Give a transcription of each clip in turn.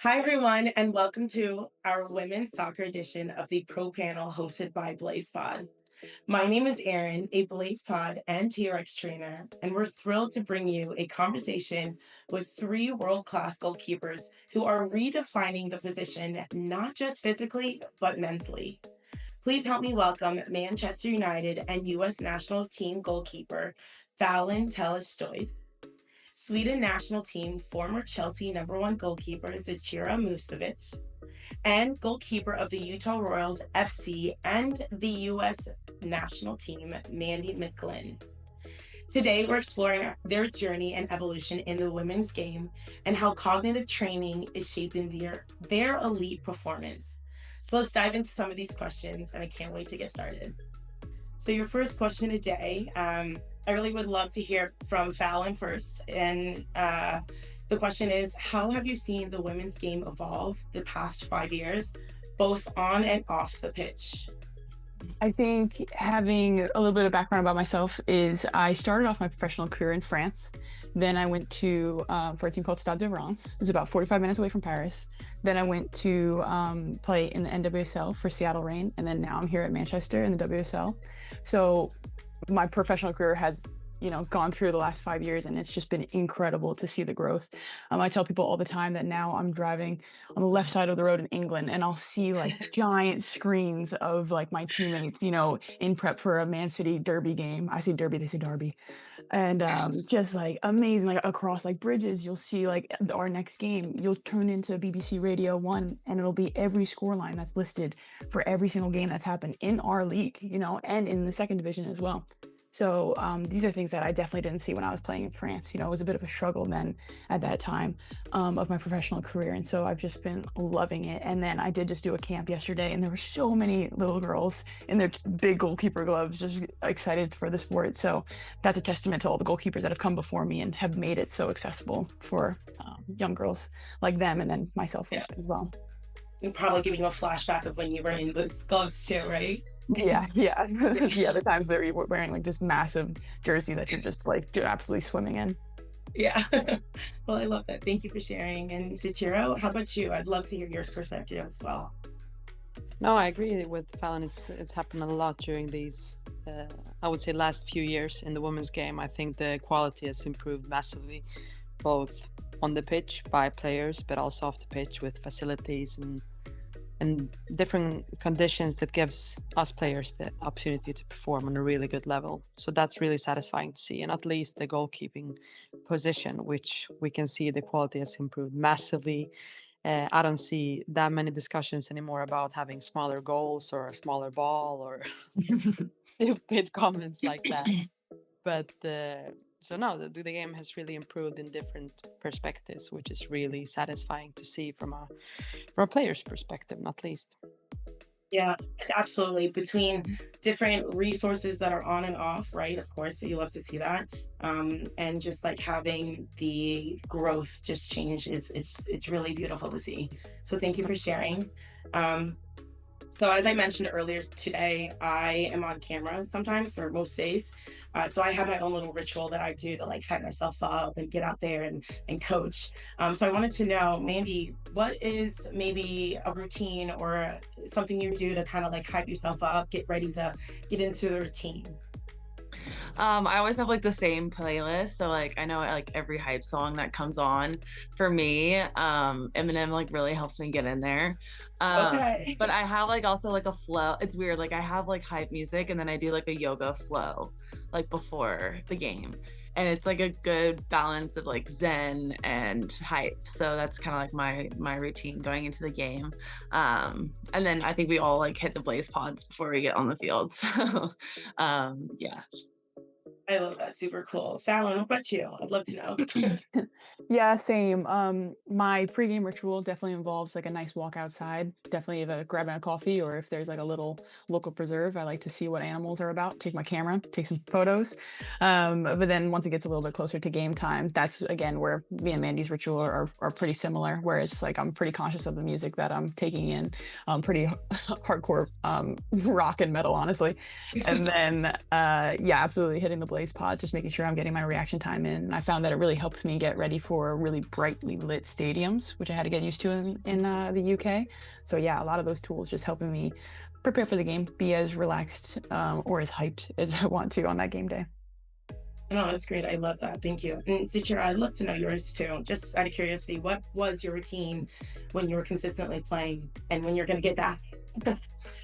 Hi, everyone, and welcome to our women's soccer edition of the Pro Panel hosted by BlazePod. My name is Erin, a BlazePod and TRX trainer, and we're thrilled to bring you a conversation with three world class goalkeepers who are redefining the position not just physically, but mentally. Please help me welcome Manchester United and U.S. national team goalkeeper Fallon Tellis-Joyce, Sweden national team former Chelsea number one goalkeeper Zecira Musovic, and goalkeeper of the Utah Royals FC and the U.S. national team Mandy McGlynn. Today, we're exploring their journey and evolution in the women's game and how cognitive training is shaping their elite performance. So let's dive into some of these questions, and I can't wait to get started. So your first question today, I really would love to hear from Fallon first. And the question is, how have you seen the women's game evolve the past 5 years, both on and off the pitch? I think having a little bit of background about myself is I started off my professional career in France. Then I went to for a team called Stade de France. It's about 45 minutes away from Paris. Then I went to play in the NWSL for Seattle Reign, and then now I'm here at Manchester in the WSL. So my professional career has gone through the last 5 years, and it's just been incredible to see the growth. I tell people all the time that now I'm driving on the left side of the road in England, and I'll see like giant screens of like my teammates, in prep for a Man City derby game. I say derby, they say derby. And just like amazing, like across like bridges, you'll see like our next game, you'll turn into BBC Radio 1 and it'll be every scoreline that's listed for every single game that's happened in our league, and in the second division as well. So these are things that I definitely didn't see when I was playing in France. It was a bit of a struggle then at that time of my professional career. And so I've just been loving it. And then I did just do a camp yesterday, and there were so many little girls in their big goalkeeper gloves just excited for the sport. So that's a testament to all the goalkeepers that have come before me and have made it so accessible for young girls like them, and then myself as well. And probably giving you a flashback of when you were in those gloves too, right? Yeah. Yeah. The times that you're wearing like this massive jersey that you're absolutely swimming in. Yeah. Well, I love that. Thank you for sharing. And Zechiro, how about you? I'd love to hear your perspective as well. No, I agree with Fallon. It's happened a lot during these, I would say, last few years in the women's game. I think the quality has improved massively, both on the pitch by players, but also off the pitch with facilities and different conditions that gives us players the opportunity to perform on a really good level. So that's really satisfying to see. And at least the goalkeeping position, which we can see the quality has improved massively. I don't see that many discussions anymore about having smaller goals or a smaller ball or stupid comments like that. But so no, the game has really improved in different perspectives, which is really satisfying to see from a player's perspective, not least. Yeah, absolutely. Between different resources that are on and off, right? Of course, you love to see that. And just like having the growth just change is it's really beautiful to see. So thank you for sharing. So as I mentioned earlier today, I am on camera sometimes or most days. So I have my own little ritual that I do to like hype myself up and get out there and coach. So I wanted to know, Mandy, what is maybe a routine or something you do to kind of like hype yourself up, get ready to get into the routine? I always have like the same playlist. So like I know like every hype song that comes on for me. Eminem like really helps me get in there. Okay. But I have like also like a flow. It's weird. Like I have like hype music and then I do like a yoga flow like before the game. And it's like a good balance of like zen and hype. So that's kind of like my routine going into the game. And then I think we all like hit the blaze pods before we get on the field. So yeah. I love that. Super cool. Fallon, what about you? I'd love to know. Yeah, same. My pregame ritual definitely involves like a nice walk outside. Definitely either grabbing a coffee, or if there's like a little local preserve, I like to see what animals are about, take my camera, take some photos. But then once it gets a little bit closer to game time, that's again where me and Mandy's ritual are pretty similar. Whereas it's like I'm pretty conscious of the music that I'm taking in, pretty hardcore rock and metal, honestly. And then yeah, absolutely hitting the BlazePods, just making sure I'm getting my reaction time in. And I found that it really helps me get ready for really brightly lit stadiums, which I had to get used to in the UK. So yeah, a lot of those tools just helping me prepare for the game, be as relaxed or as hyped as I want to on that game day. No, that's great. I love that. Thank you. And Suchira, I'd love to know yours too. Just out of curiosity, what was your routine when you were consistently playing and when you're going to get back?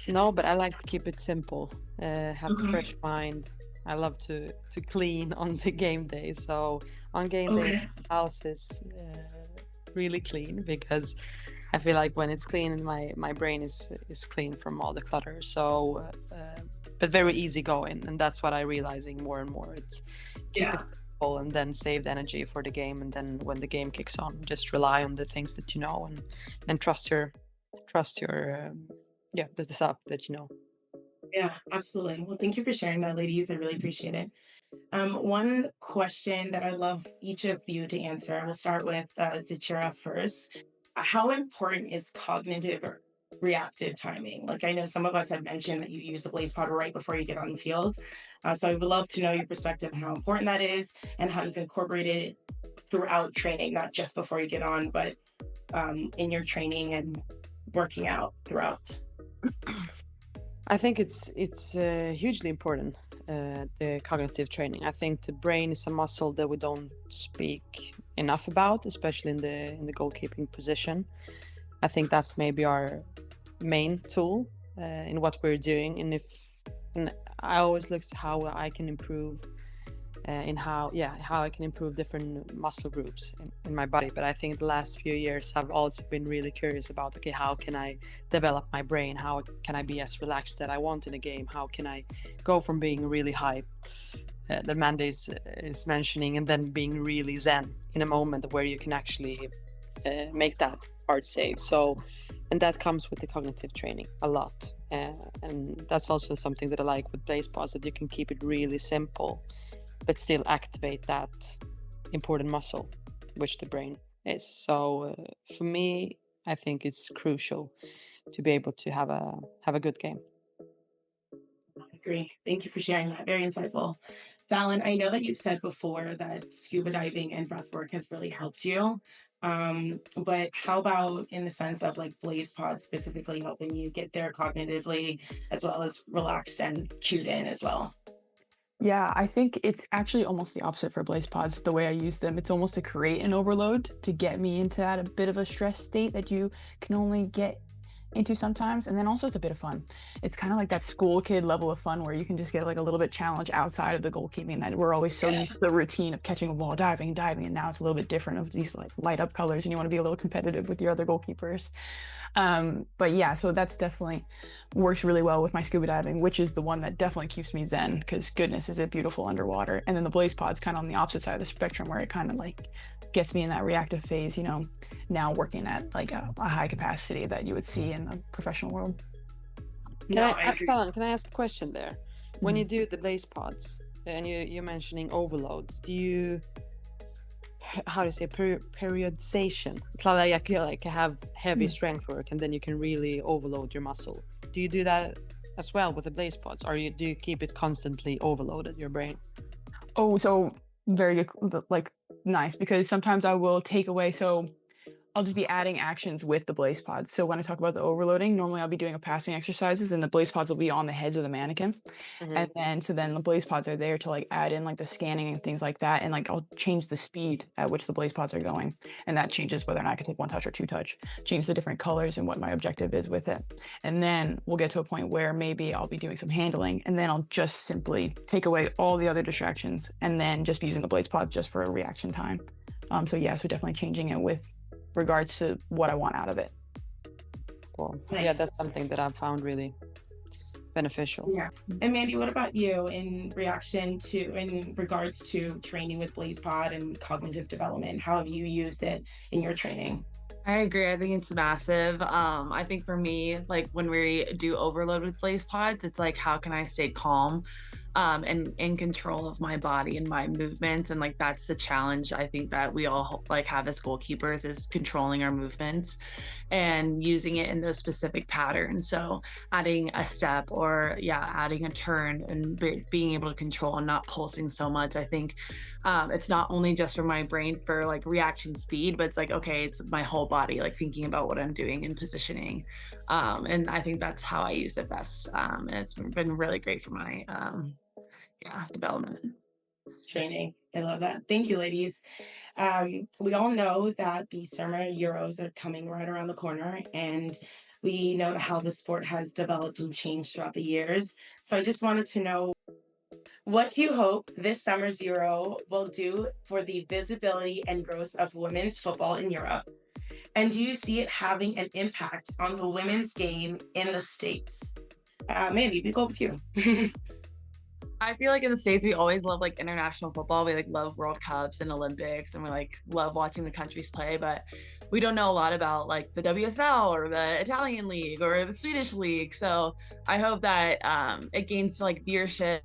No, but I like to keep it simple. Have a Okay. fresh mind. I love to clean on the game day. So on game day, Okay. the house is really clean because I feel like when it's clean, my brain is clean from all the clutter. So, but very easy going, and that's what I'm realizing more and more. It's keep it Yeah. simple and then save the energy for the game, and then when the game kicks on, just rely on the things that you know and trust your the stuff that you know. Yeah, absolutely. Well, thank you for sharing that, ladies. I really appreciate it. One question that I'd love each of you to answer. We'll start with Zachira first. How important is cognitive or reactive timing? Like I know some of us have mentioned that you use the blaze powder right before you get on the field. So I would love to know your perspective on how important that is and how you've incorporated it throughout training, not just before you get on, but in your training and working out throughout. I think it's hugely important, the cognitive training. I think the brain is a muscle that we don't speak enough about, especially in the goalkeeping position. I think that's maybe our main tool in what we're doing, and I always look to how I can improve in how I can improve different muscle groups in my body. But I think the last few years I've also been really curious about, okay, how can I develop my brain? How can I be as relaxed that I want in a game? How can I go from being really hype that Mandy is mentioning, and then being really zen in a moment where you can actually make that hard save? So, and that comes with the cognitive training a lot, and that's also something that I like with BlazePod, that you can keep it really simple but still activate that important muscle, which the brain is. So for me, I think it's crucial to be able to have a good game. I agree. Thank you for sharing that. Very insightful. Fallon, I know that you've said before that scuba diving and breath work has really helped you. But how about in the sense of like Blaze Pod specifically helping you get there cognitively as well as relaxed and cued in as well? Yeah, I think it's actually almost the opposite for BlazePods, the way I use them. It's almost to create an overload to get me into that a bit of a stress state that you can only get into sometimes. And then also it's a bit of fun. It's kind of like that school kid level of fun where you can just get like a little bit challenge outside of the goalkeeping, that we're always so used to the routine of catching a ball, diving, and now it's a little bit different of these like light up colors and you want to be a little competitive with your other goalkeepers. But yeah, so that's definitely works really well with my scuba diving, which is the one that definitely keeps me zen, because goodness, is it beautiful underwater. And then the blaze pod's kind of on the opposite side of the spectrum, where it kind of like gets me in that reactive phase, now working at like a high capacity that you would see in the professional world. Fallon, can I ask a question there? When you do the blaze pods and you're mentioning overloads, do you, how do you say, periodization? It's like you like have heavy strength work and then you can really overload your muscle. Do you do that as well with the blaze pods, or do you keep it constantly overloaded, your brain? Oh, so very good, like nice, because sometimes I will take away, so I'll just be adding actions with the blaze pods. So when I talk about the overloading, normally I'll be doing a passing exercises and the blaze pods will be on the heads of the mannequin. And then the blaze pods are there to like add in like the scanning and things like that. And like I'll change the speed at which the blaze pods are going. And that changes whether or not I can take one touch or two touch, change the different colors and what my objective is with it. And then we'll get to a point where maybe I'll be doing some handling and then I'll just simply take away all the other distractions and then just be using the blaze pod just for a reaction time. So definitely changing it with regards to what I want out of it. Cool. Nice. Yeah, that's something that I've found really beneficial. Yeah. And Mandy, what about you in regards to training with BlazePod and cognitive development? How have you used it in your training? I agree. I think it's massive. I think for me, like when we do overload with BlazePods, it's like, how can I stay calm? and in control of my body and my movements. And like that's the challenge I think that we all like have as goalkeepers, is controlling our movements and using it in those specific patterns. So adding a step, or adding a turn, and being able to control and not pulsing so much. I think it's not only just for my brain for like reaction speed, but it's like, okay, it's my whole body, like thinking about what I'm doing and positioning. And I think that's how I use it best. And it's been really great for my development. Training. I love that. Thank you, ladies. We all know that the summer Euros are coming right around the corner, and we know how the sport has developed and changed throughout the years. So I just wanted to know, what do you hope this summer's Euro will do for the visibility and growth of women's football in Europe? And do you see it having an impact on the women's game in the States? Mandy, we go with you. I feel like in the States, we always love like international football. We like love World Cups and Olympics, and we like love watching the countries play, but we don't know a lot about like the WSL or the Italian league or the Swedish league. So I hope that it gains like viewership,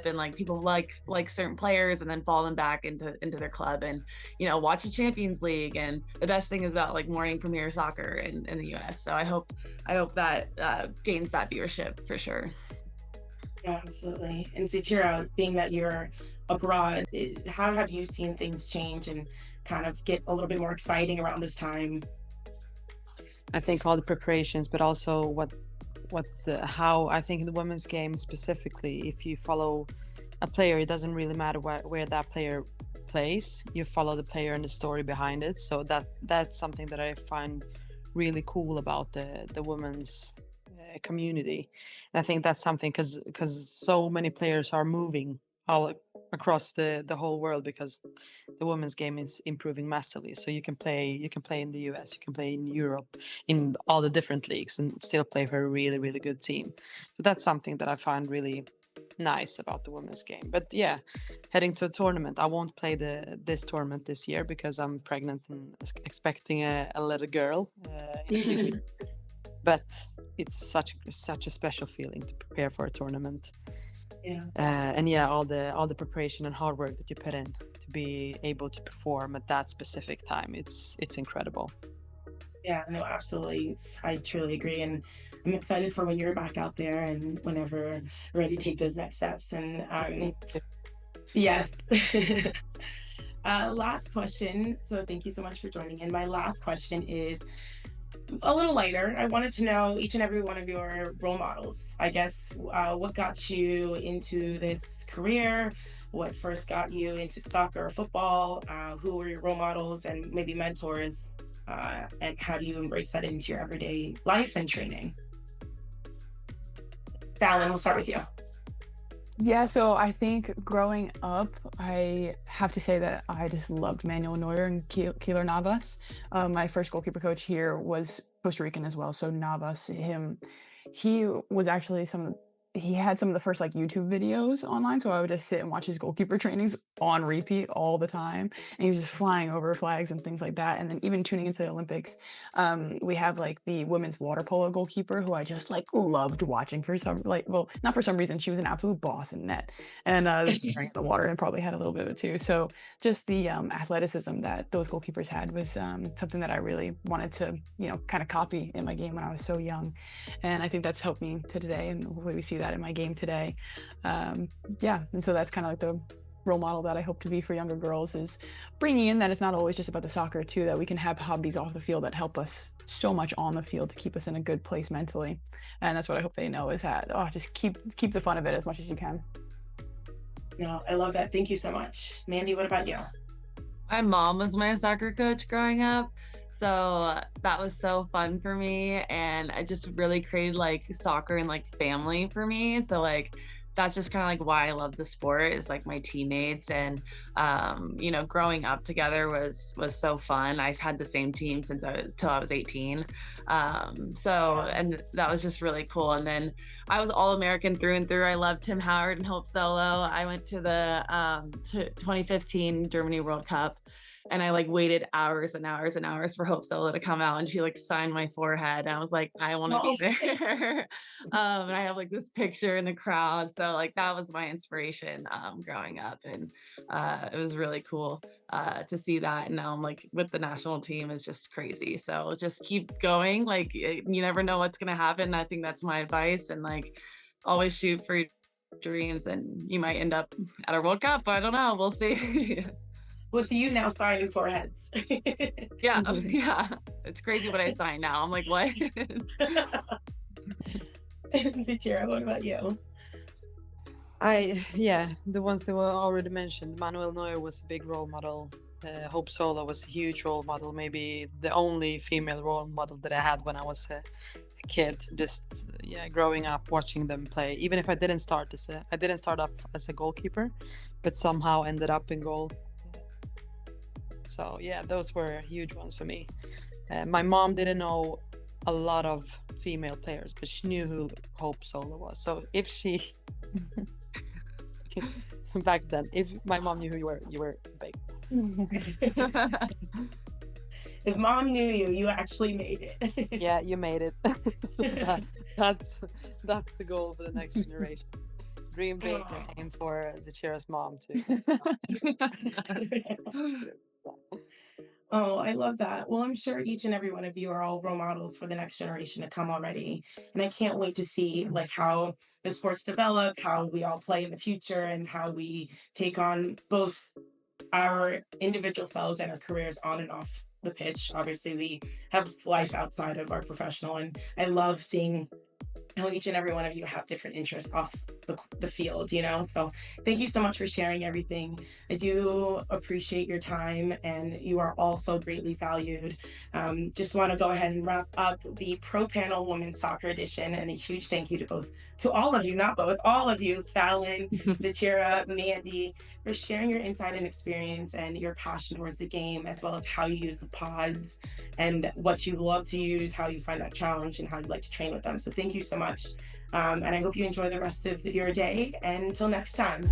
and like people like certain players and then follow them back into their club, and watch the Champions League. And the best thing is about like morning premier soccer in the US. So I hope that gains that viewership for sure. Yeah, absolutely. And Zitira, being that you're abroad, how have you seen things change and kind of get a little bit more exciting around this time? I think all the preparations, but also how I think in the women's game specifically, if you follow a player, it doesn't really matter where that player plays. You follow the player and the story behind it. So that's something that I find really cool about the women's community. And I think that's something because so many players are moving all across the whole world, because the women's game is improving massively. So you can play in the US, you can play in Europe, in all the different leagues, and still play for a really, really good team. So that's something that I find really nice about the women's game. But yeah, heading to a tournament, I won't play this tournament this year because I'm pregnant and expecting a little girl in a few weeks. But it's such a special feeling to prepare for a tournament. Yeah. And all the preparation and hard work that you put in to be able to perform at that specific time, it's incredible. Yeah, no, absolutely. I truly agree. And I'm excited for when you're back out there and whenever ready to take those next steps. And yes. Last question. So thank you so much for joining in. My last question is a little lighter. I wanted to know each and every one of your role models. I guess what got you into this career? What first got you into soccer or football? Who were your role models and maybe mentors? And how do you embrace that into your everyday life and training? Fallon, we'll start with you. Yeah, so I think growing up, I have to say that I just loved Manuel Neuer and Keylor Navas. My first goalkeeper coach here was Costa Rican as well. So Navas, he was actually he had some of the first like YouTube videos online. So I would just sit and watch his goalkeeper trainings on repeat all the time. And he was just flying over flags and things like that. And then even tuning into the Olympics, we have like the women's water polo goalkeeper who I just like loved watching for some, like, well, not for some reason. She was an absolute boss in net and in the water, and probably had a little bit of it too. So just the athleticism that those goalkeepers had was something that I really wanted to, kind of copy in my game when I was so young. And I think that's helped me to today, and hopefully we see that in my game today. And so that's kind of like the role model that I hope to be for younger girls, is bringing in that it's not always just about the soccer too, that we can have hobbies off the field that help us so much on the field to keep us in a good place mentally. And that's what I hope they know, is that just keep the fun of it as much as you can. No, I love that. Thank you so much. Mandy, what about you? My mom was my soccer coach growing up. So that was so fun for me. And I just really created like soccer and like family for me. So like, that's just kind of like why I love the sport, is like my teammates. And, growing up together was so fun. I had the same team till I was 18. And that was just really cool. And then I was All-American through and through. I loved Tim Howard and Hope Solo. I went to the 2015 Germany World Cup. And I like waited hours and hours and hours for Hope Solo to come out, and she like signed my forehead. And I was like, I want to be Oh, there. And I have like this picture in the crowd. So like that was my inspiration growing up. And it was really cool to see that. And now I'm like with the national team is just crazy. So just keep going. Like you never know what's gonna happen. I think that's my advice. And like always shoot for your dreams, and you might end up at a World Cup. I don't know. We'll see. with you now signing foreheads. Yeah, yeah. It's crazy what I sign now. I'm like, what? Zachira, what about you? The ones that were already mentioned. Manuel Neuer was a big role model. Hope Solo was a huge role model, maybe the only female role model that I had when I was a kid. Just growing up watching them play. Even if I didn't start off as a goalkeeper, but somehow ended up in goal. So yeah, those were huge ones for me. My mom didn't know a lot of female players, but she knew who Hope Solo was. So if she back then, if my mom knew who you were big. If mom knew you, you actually made it. Yeah, you made it. So that's the goal for the next generation. Dream big and aim for Zachira's mom too. Oh, I love that. Well, I'm sure each and every one of you are all role models for the next generation to come already. And I can't wait to see like how the sports develop, how we all play in the future, and how we take on both our individual selves and our careers on and off the pitch. Obviously, we have life outside of our professional, and I love seeing how each and every one of you have different interests off the field, you know? So thank you so much for sharing everything. I do appreciate your time, and you are all so greatly valued. Just want to go ahead and wrap up the Pro Panel Women's Soccer Edition, and a huge thank you to all of you, not both, all of you, Fallon, Zachira, Mandy, for sharing your insight and experience and your passion towards the game, as well as how you use the pods and what you love to use, how you find that challenge, and how you like to train with them. So thank you so much. And I hope you enjoy the rest of your day. And until next time.